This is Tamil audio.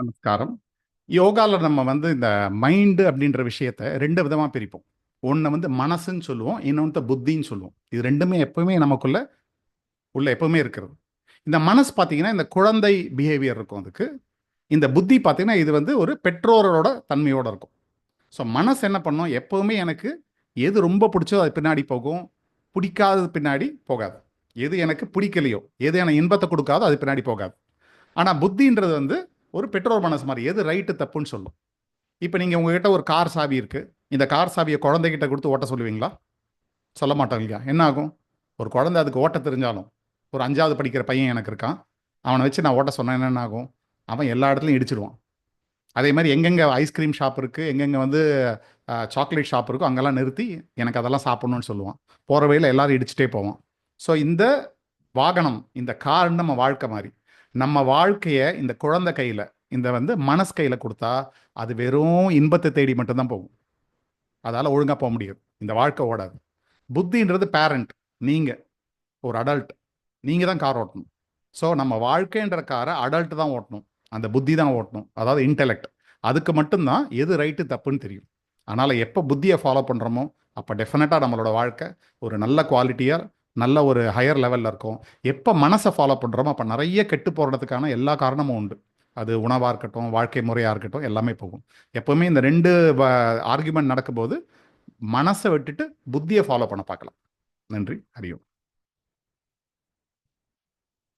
நமஸ்காரம். யோகால நம்ம இந்த மைண்டு அப்படின்ற விஷயத்த 2 விதமா பிரிப்போம். ஒண்ணு மனசுன்னு சொல்லுவோம். இன்னொன்னு புத்தின்னு சொல்லுவோம். இது 2மே எப்பவுமே நமக்குள்ள எப்பவுமே இருக்கிறது. இந்த மனசு பார்த்தீங்கன்னா, இந்த குழந்தை பிஹேவியர் இருக்கும் அதுக்கு. இந்த புத்தி பார்த்தீங்கன்னா, இது ஒரு பெற்றோரோட தன்மையோட இருக்கும். ஸோ மனசு என்ன பண்ணும்? எப்பவுமே எனக்கு எது ரொம்ப பிடிச்சோ அது பின்னாடி போகும். பிடிக்காதது பின்னாடி போகாது. எது எனக்கு பிடிக்கலையோ, எது எனக்கு இன்பத்த குடுக்காதோ அது பின்னாடி போகாது. ஆனா புத்தின்றது ஒரு பெற்றோர் மனசு மாரி. எது ரைட்டு, தப்புன்னு சொல்லும். இப்ப நீங்க உங்ககிட்ட ஒரு கார் சாவி இருக்கு. இந்த கார் சாவிய குழந்தைகிட்ட குடுத்து ஓட்ட சொல்லுவீங்களா? சொல்ல மாட்டோம் இல்லையா? என்ன ஆகும்? ஒரு குழந்தை அதுக்கு ஓட்ட தெரிஞ்சாலும், ஒரு 5வது படிக்கிற பையன் எனக்கு இருக்கான். அவன வச்சு நான் ஓட்ட சொன்னா என்ன ஆகும்? அவன் எல்லா இடத்துலயும் இடிச்சிடுவான். அதே மாரி எங்கெங்க ஐஸ்கிரீம் ஷாப் இருக்கு, எங்கெங்க சாக்லேட் ஷாப் இருக்கோ, அங்கெல்லாம் நிறுத்தி, எனக்கு அதெல்லாம் சாப்பிடணும்னு சொல்லுவான். போற வழியில எல்லாரும் இடிச்சுட்டே போவான். ஸோ இந்த வாகனம், இந்த கார் நம்ம வாழ்க்கை மாரி. நம்ம வாழ்க்கைய இந்த குழந்தை கையில, இந்த மனசு கையில குடுத்தா, அது வெறும் இன்பத்த தேடி மட்டும் தான் போகும். அதால ஒழுங்கா போ முடியாது. இந்த வாழ்க்கை ஓடாது. புத்தின்றது பேரண்ட். நீங்க ஒரு அடல்ட். நீங்க தான் கார் ஓட்டணும். ஸோ நம்ம வாழ்க்கைன்ற கார அடல்ட் தான் ஓட்டணும். அந்த புத்தி தான் ஓட்டணும். அதாவது இன்டெலெக்ட். அதுக்கு மட்டும் தான் எது ரைட்டு, தப்புன்னு தெரியும். அதனால எப்ப புத்திய ஃபாலோ பண்றோமோ, அப்ப டெஃபினட்டா நம்மளோட வாழ்க்கை ஒரு நல்ல குவாலிட்டியா, நல்ல ஒரு ஹையர் லெவல்ல இருக்கும். எப்ப மனச ஃபாலோ பண்றோமோ, அப்ப நெறைய கெட்டு போறதுக்கான எல்லா காரணமும் உண்டு. அது உணவா இருக்கட்டும், வாழ்க்கை முறையா இருக்கட்டும், எல்லாமே போகும். எப்பவுமே இந்த 2 வ ஆர்கியுமென்ட் நடக்கும்போது, மனச விட்டுட்டு புத்திய ஃபாலோ பண்ண பார்க்கலாம். நன்றி. ஹரி ஓம்.